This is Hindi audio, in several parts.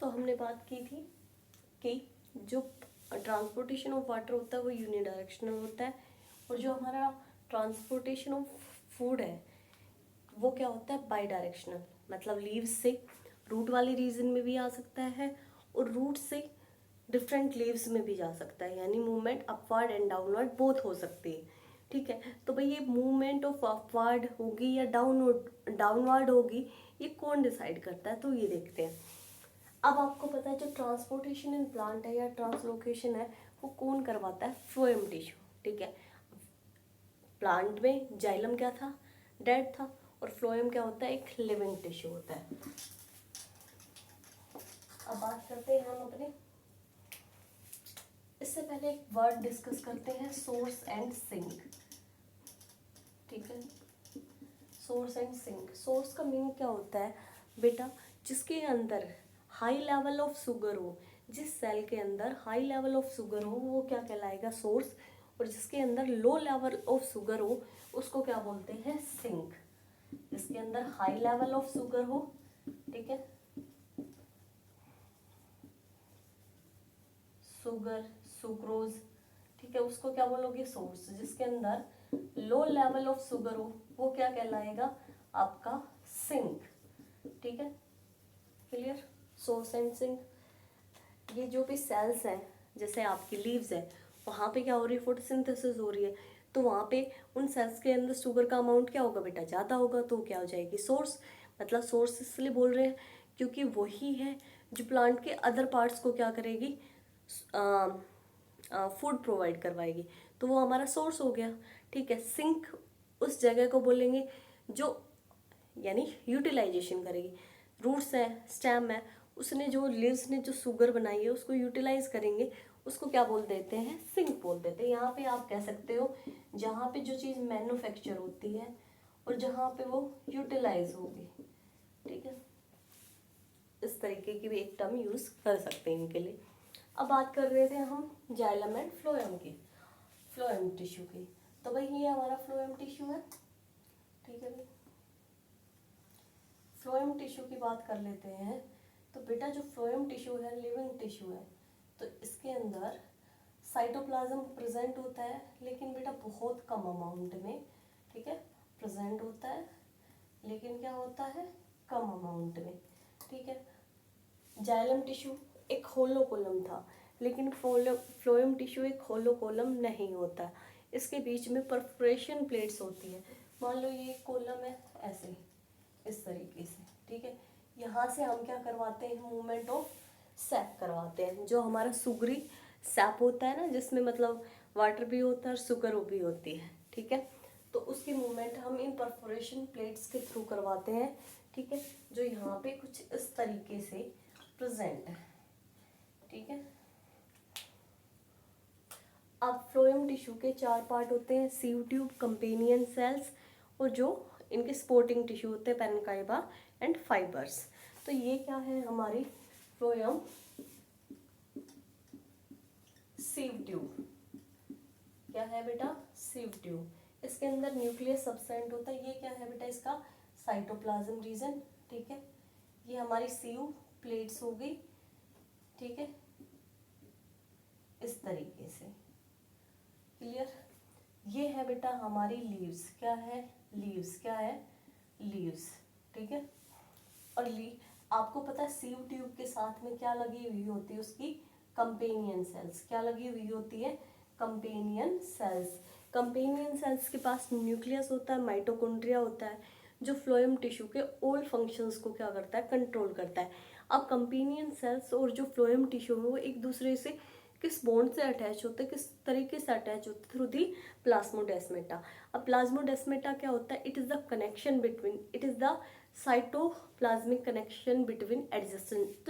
तो हमने बात की थी कि जो ट्रांसपोर्टेशन ऑफ वाटर होता है वो यूनिडायरेक्शनल होता है, और जो हमारा ट्रांसपोर्टेशन ऑफ फूड है वो क्या होता है, बाई डायरेक्शनल। मतलब लीव्स से रूट वाली रीजन में भी आ सकता है और रूट से डिफरेंट लीव्स में भी जा सकता है, यानी movement upward and downward both हो सकती है। ठीक है, तो भाई ये मूवमेंट ऑफ अपवर्ड होगी या डाउनवर्ड होगी, ये कौन डिसाइड करता है, तो ये देखते हैं। अब आपको पता है जो ट्रांसपोर्टेशन इन प्लांट है या ट्रांसलोकेशन है वो कौन करवाता है, फ्लोएम टिश्यू। ठीक है, प्लांट में जाइलम क्या था, डेड था, और फ्लोएम क्या होता है, एक लिविंग टिश्यू होता है। अब बात करते हैं हम अपने, इससे पहले एक वर्ड डिस्कस करते हैं, सोर्स एंड सिंक। ठीक है, सोर्स एंड सिंक। सोर्स का मीनिंग क्या होता है बेटा, जिसके अंदर हाई लेवल ऑफ शुगर हो, जिस सेल के अंदर हाई लेवल ऑफ शुगर हो वो क्या कहलाएगा, सोर्स, और जिसके अंदर लो लेवल ऑफ शुगर हो उसको क्या बोलते हैं, सिंक। जिसके अंदर हाई लेवल ऑफ शुगर हो, ठीक है, शुगर, सुक्रोज, ठीक है, उसको क्या बोलोगे, सोर्स। जिसके अंदर लो लेवल ऑफ शुगर हो वो क्या कहलाएगा, आपका सिंक। ठीक है, क्लियर। Source and sink. ये जो भी सेल्स हैं, जैसे आपकी लीव्स है, वहाँ पे क्या हो रही है, फोटोसिंथेसिस हो रही है, तो वहाँ पे उन सेल्स के अंदर शुगर का अमाउंट क्या होगा बेटा, ज़्यादा होगा, तो क्या हो जाएगी, सोर्स। मतलब सोर्स इसलिए बोल रहे हैं क्योंकि वही है जो प्लांट के अदर पार्ट्स को क्या करेगी, फूड प्रोवाइड करवाएगी, तो वो हमारा सोर्स हो गया। ठीक है, सिंक उस जगह को बोलेंगे जो यानी यूटिलाइजेशन करेगी। रूट्स है, स्टेम है, उसने जो लीव्स ने जो शुगर बनाई है उसको यूटिलाइज करेंगे, उसको क्या बोल देते हैं, सिंक बोल देते हैं। यहाँ पे आप कह सकते हो जहाँ पे जो चीज़ मैन्युफैक्चर होती है और जहाँ पे वो यूटिलाइज होगी। ठीक है, इस तरीके की भी एक टर्म यूज कर सकते हैं इनके लिए। अब बात कर रहे थे हम जाइलम एंड फ्लोएम की, फ्लोएम टिश्यू की। तो भाई ये हमारा फ्लोएम टिश्यू है। ठीक है भाई, फ्लोएम टिश्यू की बात कर लेते हैं। तो बेटा जो फ्लोएम टिश्यू है लिविंग टिश्यू है, तो इसके अंदर साइटोप्लाज्म प्रेजेंट होता है, लेकिन बेटा बहुत कम अमाउंट में। ठीक है, प्रेजेंट होता है लेकिन क्या होता है, कम अमाउंट में। ठीक है, जाइलम टिश्यू एक होलो कॉलम था, लेकिन फ्लोएम टिश्यू एक होलो कॉलम नहीं होता, इसके बीच में परफोरेशन प्लेट्स होती है। मान लो ये कॉलम है ऐसे, इस तरीके से। ठीक है, यहाँ से हम क्या करवाते हैं, मूवमेंट ऑफ सैप करवाते हैं, जो हमारा सुगरी सैप होता है ना, जिसमें मतलब वाटर भी होता है और सुगर भी होती है। ठीक है, तो उसकी मूवमेंट हम इन परफोरेशन प्लेट्स के थ्रू करवाते हैं। ठीक है, जो यहाँ पे कुछ इस तरीके से प्रेजेंट है। ठीक है, अब फ्लोएम टिश्यू के 4 पार्ट होते हैं, सीव ट्यूब, कंपेनियन सेल्स, और जो इनके सपोर्टिंग टिश्यू होते हैं, पेरेन्काइमा एंड फाइबर्स। तो ये क्या है हमारी फ्लोएम सीव ट्यूब। क्या है बेटा, सीव ट्यूब। इसके अंदर न्यूक्लियस सब्सटेंट होता है। ये क्या है बेटा, इसका साइटोप्लाज्म रीजन। ठीक है, ये हमारी सीव प्लेट्स हो गई। ठीक है, इस तरीके से, क्लियर। ये है बेटा हमारी लीव्स। क्या है, लीव्स। क्या है, लीव्स। ठीक है, और आपको पता है सीव ट्यूब के साथ में क्या लगी हुई होती है, उसकी कंपेनियन सेल्स। क्या लगी हुई होती है, कंपेनियन सेल्स। कंपेनियन सेल्स के पास न्यूक्लियस होता है, माइटोकॉन्ड्रिया होता है, जो फ्लोएम टिश्यू के ऑल फंक्शंस को क्या करता है, कंट्रोल करता है। अब कंपेनियन सेल्स और जो फ्लोएम टिश्यू है वो एक दूसरे से किस बॉन्ड से अटैच होते हैं, किस तरीके से अटैच होते हैं, थ्रू दी प्लाज्मोडेस्मेटा। अब प्लाज्मोडेस्मेटा क्या होता है, it is the connection between, it is the cytoplasmic connection between adjacent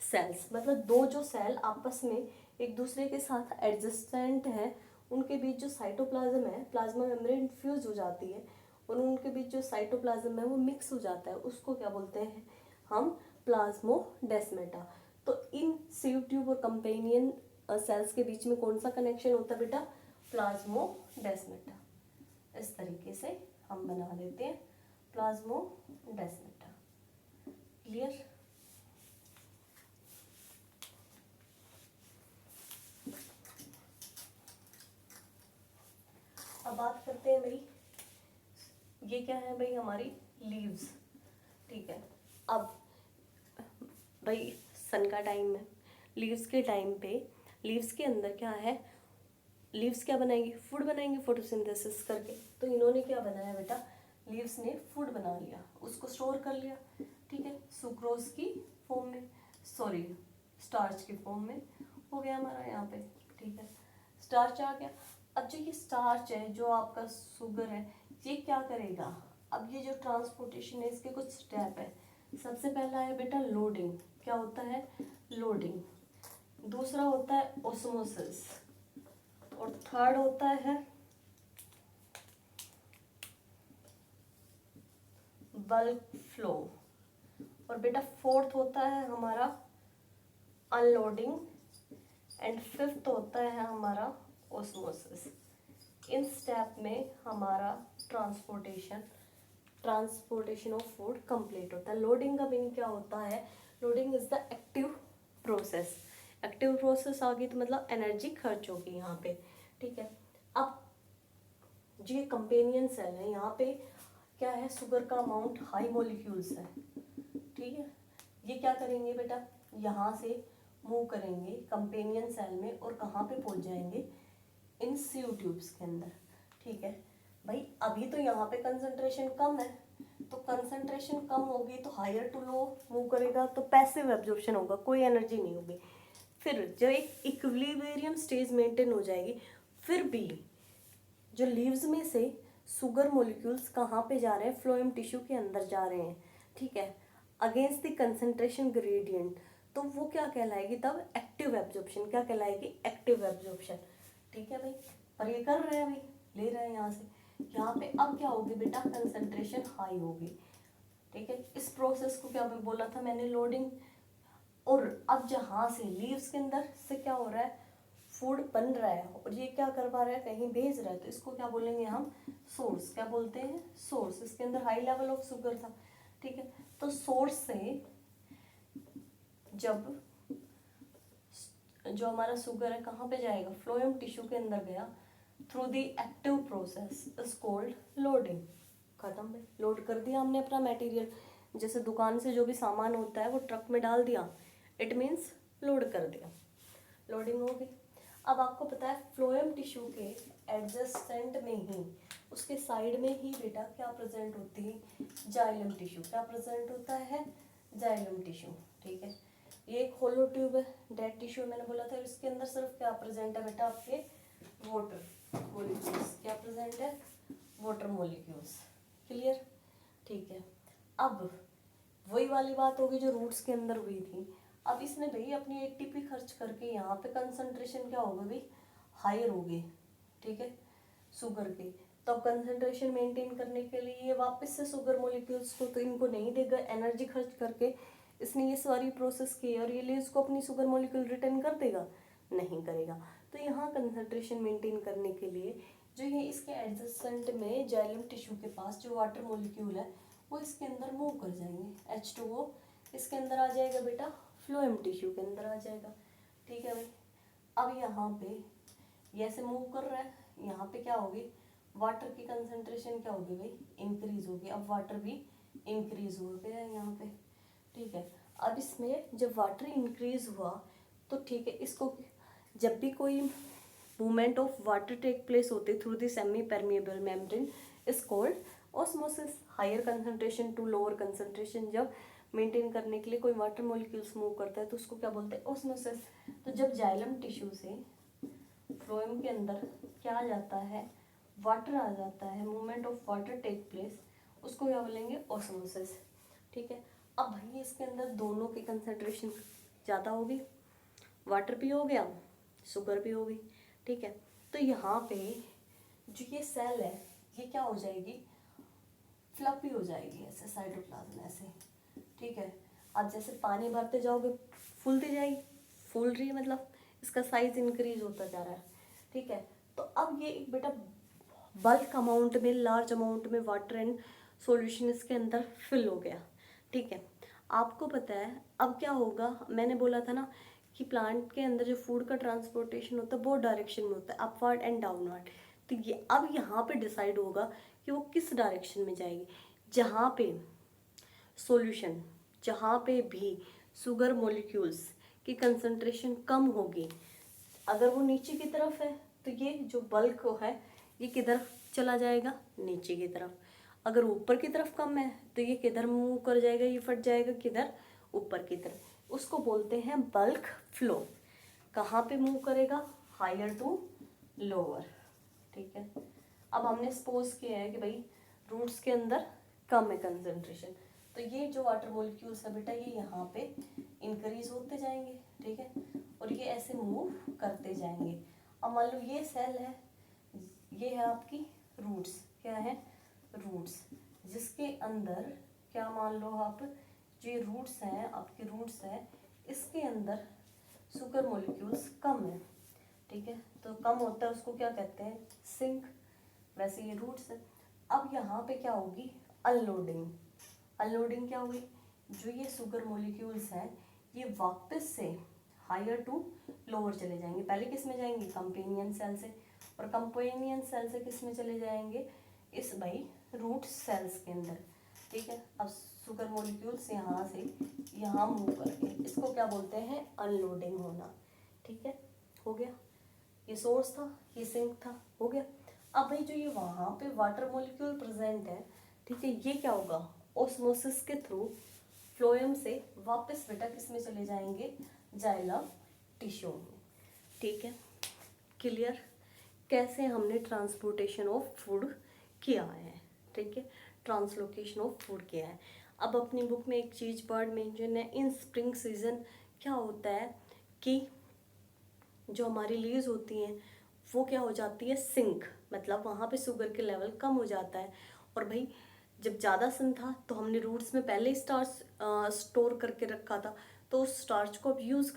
sales. मतलब दो जो सेल आपस में एक दूसरे के साथ एडजेसेंट है, उनके बीच जो साइटोप्लाज्म है, प्लाज्मा मेम्ब्रेन फ्यूज हो जाती है और उनके बीच जो साइटोप्लाज्म है वो मिक्स हो जाता है, उसको क्या बोलते हैं हम, प्लाज्मोडेस्मेटा। तो इन सीव ट्यूब और कंपेनियन सेल्स के बीच में कौन सा कनेक्शन होता है बेटा, प्लाज्मोडेस्मेटा। इस तरीके से हम बना लेते हैं प्लाज्मोडेस्मेटा। क्लियर। करते हैं भाई, ये क्या है भाई हमारी लीव्स, ठीक है। अब भाई सन का टाइम है, लीव्स के टाइम पे लीव्स के अंदर क्या है, लीव्स क्या बनाएंगी, फूड बनाएंगे फोटोसिंथेसिस करके। तो इन्होंने क्या बनाया बेटा, लीव्स ने फूड बना लिया, उसको स्टोर कर लिया, ठीक है, सुक्रोज की फॉर्म में, सॉरी स्टार्च की फॉर्म में हो गया हमारा यहाँ पे, ठीक है, स्टार्च आ गया। अब जो ये स्टार्च है, जो आपका शुगर है, ये क्या करेगा, अब ये जो ट्रांसपोर्टेशन है इसके कुछ स्टेप है। सबसे पहला है बेटा लोडिंग, क्या होता है लोडिंग, दूसरा होता है ओस्मोसिस, और थर्ड होता है बल्क फ्लो, और बेटा फोर्थ होता है हमारा अनलोडिंग, एंड फिफ्थ होता है हमारा ओस्मोसिस। इन स्टेप में हमारा ट्रांसपोर्टेशन ऑफ फूड कंप्लीट होता है। लोडिंग का मीनिंग क्या होता है, loading is the active process, active process आ गई तो मतलब एनर्जी खर्च होगी यहाँ पे, ठीक है। अब जो ये कंपेनियन सेल है, यहाँ पे क्या है, शुगर का अमाउंट हाई मॉलिक्यूल्स है, ठीक है, ये क्या करेंगे बेटा, यहाँ से मूव करेंगे कंपेनियन सेल में, और कहाँ पे पहुँच जाएंगे, इन सीयू ट्यूब्स के अंदर, ठीक है। भाई अभी तो यहाँ पे कंसंट्रेशन कम है, तो कंसंट्रेशन कम होगी तो हायर टू लो मूव करेगा, तो पैसिव एब्जॉर्प्शन होगा, कोई एनर्जी नहीं होगी। फिर जब एक इक्विलिब्रियम स्टेज मेंटेन हो जाएगी, फिर भी जो लीव्स में से शुगर मॉलिक्यूल्स कहाँ पे जा रहे हैं, फ्लोएम टिश्यू के अंदर जा रहे हैं, ठीक है, अगेंस्ट द कंसंट्रेशन ग्रेडियंट, तो वो क्या कहलाएगी तब, एक्टिव एब्जॉर्प्शन, क्या कहलाएगी, एक्टिव एब्जॉर्प्शन, ठीक है भाई। और ये कर रहे हैं भाई, ले रहे हैं यहाँ से, यहाँ पे अब क्या होगी बेटा, कंसंट्रेशन हाई होगी, ठीक है। इस प्रोसेस को क्या बोला था मैंने, लोडिंग। और अब जहाँ से लीव्स के अंदर से क्या हो रहा है, फूड बन रहा है, और ये क्या करवा रहा है, कहीं भेज रहा है, तो इसको क्या बोलेंगे हम, सोर्स, क्या बोलते हैं, सोर्स। इसके अंदर हाई लेवल ऑफ शुगर था, ठीक है, तो सोर्स से जब जो हमारा शुगर है कहाँ पे जाएगा, फ्लोएम टिश्यू के अंदर गया, through the active process is called loading. खत्म भाई, लोड कर दिया हमने अपना मटेरियल, जैसे दुकान से जो भी सामान होता है वो ट्रक में डाल दिया, इट मीन्स लोड कर दिया, लोडिंग हो गई। अब आपको पता है फ्लोएम टिश्यू के एडजेसेंट में ही, उसके साइड में ही बेटा क्या प्रेजेंट होती है, जाइलम टिश्यू, क्या प्रेजेंट होता है, जाइलम टिश्यू, ठीक है। ये एक होलो ट्यूब है, डेड टिश्यू मैंने बोला था, इसके अंदर सिर्फ क्या प्रेजेंट है बेटा, आपके वाटर मॉलिक्यूल्स, क्या प्रेजेंट है, वाटर मॉलिक्यूल्स, क्लियर, ठीक है। अब वही वाली बात होगी जो रूट्स के अंदर हुई थी, अब इसने भाई अपनी एटीपी खर्च करके यहाँ पे कंसंट्रेशन क्या होगा भाई, हायर होगी, ठीक है, शुगर की। तो अब कंसंट्रेशन मेंटेन करने के लिए ये वापस से शुगर मॉलिक्यूल्स को तो इनको नहीं देगा, एनर्जी खर्च करके इसने ये सारी प्रोसेस की, और ये लिए इसको अपनी शुगर मॉलिक्यूल रिटर्न कर देगा, नहीं करेगा। तो यहाँ कंसंट्रेशन मेंटेन करने के लिए जो ये इसके एडजेसेंट में जाइलम टिश्यू के पास जो वाटर मॉलिक्यूल है वो इसके अंदर मूव कर जाएंगे, H2O इसके अंदर आ जाएगा बेटा, फ्लोएम टिश्यू के अंदर आ जाएगा, ठीक है भाई। अब यहाँ पे ये ऐसे मूव कर रहा है, यहाँ पे क्या होगी, वाटर की कंसंट्रेशन क्या होगी भाई, इंक्रीज होगी, अब वाटर भी इंक्रीज हो गया है यहाँ पे, ठीक है। अब इसमें जब वाटर इंक्रीज हुआ तो ठीक है, इसको जब भी कोई movement of water take place होते through the semi permeable membrane is called osmosis. Higher concentration to lower concentration जब मेंटेन करने के लिए कोई वाटर मॉलिक्यूल्स मूव करता है तो उसको क्या बोलते हैं, ऑस्मोसिस। तो जब जाइलम टिश्यू से फ्लोएम के अंदर क्या आ जाता है, वाटर आ जाता है, movement of water take place, उसको क्या बोलेंगे, ऑस्मोसिस, ठीक है। अब भाई इसके अंदर दोनों की कंसंट्रेशन ज़्यादा होगी, वाटर भी हो गया, शुगर भी हो गई, ठीक है। तो यहाँ पे जो ये सेल है ये क्या हो जाएगी, फ्लफी हो जाएगी, ऐसे साइटोप्लाज्म ऐसे, ठीक है। अब जैसे पानी भरते जाओगे फूलती जाएगी, फूल रही है मतलब इसका साइज इंक्रीज होता जा रहा है, ठीक है। तो अब ये एक बेटा बल्क अमाउंट में, लार्ज अमाउंट में वाटर एंड सॉल्यूशन इसके अंदर फिल हो गया, ठीक है। आपको पता है अब क्या होगा, मैंने बोला था ना कि प्लांट के अंदर जो फूड का ट्रांसपोर्टेशन होता है वो डायरेक्शन में होता है, अपवर्ड एंड डाउनवर्ड। तो ये अब यहाँ पे डिसाइड होगा कि वो किस डायरेक्शन में जाएगी। जहाँ पे सॉल्यूशन, जहाँ पे भी शुगर मॉलिक्यूल्स की कंसंट्रेशन कम होगी, अगर वो नीचे की तरफ है तो ये जो बल्क है ये किधर चला जाएगा, नीचे की तरफ। अगर ऊपर की तरफ कम है तो ये किधर मूव कर जाएगा, ये फट जाएगा किधर, ऊपर की तरफ। उसको बोलते हैं बल्क फ्लो। कहाँ पे मूव करेगा, हायर टू लोअर, ठीक है। अब हमने सपोज किया है कि भाई रूट्स के अंदर कम है कंसंट्रेशन, तो ये जो वाटर मॉलिक्यूल्स है बेटा ये यहाँ पे इंक्रीज होते जाएंगे, ठीक है, और ये ऐसे मूव करते जाएंगे। अब मान लो ये सेल है, ये है आपकी रूट्स, क्या है, रूट्स, जिसके अंदर क्या मान लो आप, जो ये रूट्स हैं आपके, रूट्स है इसके अंदर शुगर मॉलिक्यूल्स कम है, ठीक है। तो कम होता है उसको क्या कहते हैं, सिंक। वैसे ये रूट्स है। अब यहाँ पे क्या होगी, अनलोडिंग। अनलोडिंग क्या होगी, जो ये शुगर मॉलिक्यूल्स हैं ये वापस से हायर टू लोअर चले जाएंगे। पहले किस में जाएंगे, कंपेनियन सेल से, और कंपेनियन सेल से किस में चले जाएंगे, इस भाई रूट सेल्स के अंदर, ठीक है। अब शुगर मॉलिक्यूल्स यहाँ से यहाँ मूव करके, इसको क्या बोलते हैं, अनलोडिंग होना, ठीक है। हो गया, ये सोर्स था, ये सिंक था, हो गया। अब भाई जो ये वहाँ पे वाटर मॉलिक्यूल प्रेजेंट है, ठीक है, ये क्या होगा, ऑस्मोसिस के थ्रू फ्लोएम से वापस बेटा किस में चले जाएंगे, जाइलम टिश्यू में, ठीक है। क्लियर, कैसे हमने ट्रांसपोर्टेशन ऑफ फूड किया है, ठीक है, ट्रांसलोकेशन ऑफ फूड किया है। अब अपनी बुक में एक चीज वर्ड मेंशन है, इन स्प्रिंग सीजन क्या होता है कि जो हमारी लीव्स होती हैं वो क्या हो जाती है, सिंक, मतलब वहाँ पे शुगर के लेवल कम हो जाता है। और भाई जब ज़्यादा सन था तो हमने रूट्स में पहले ही स्टार्च स्टोर करके रखा था, तो उस स्टार्च को अब यूज़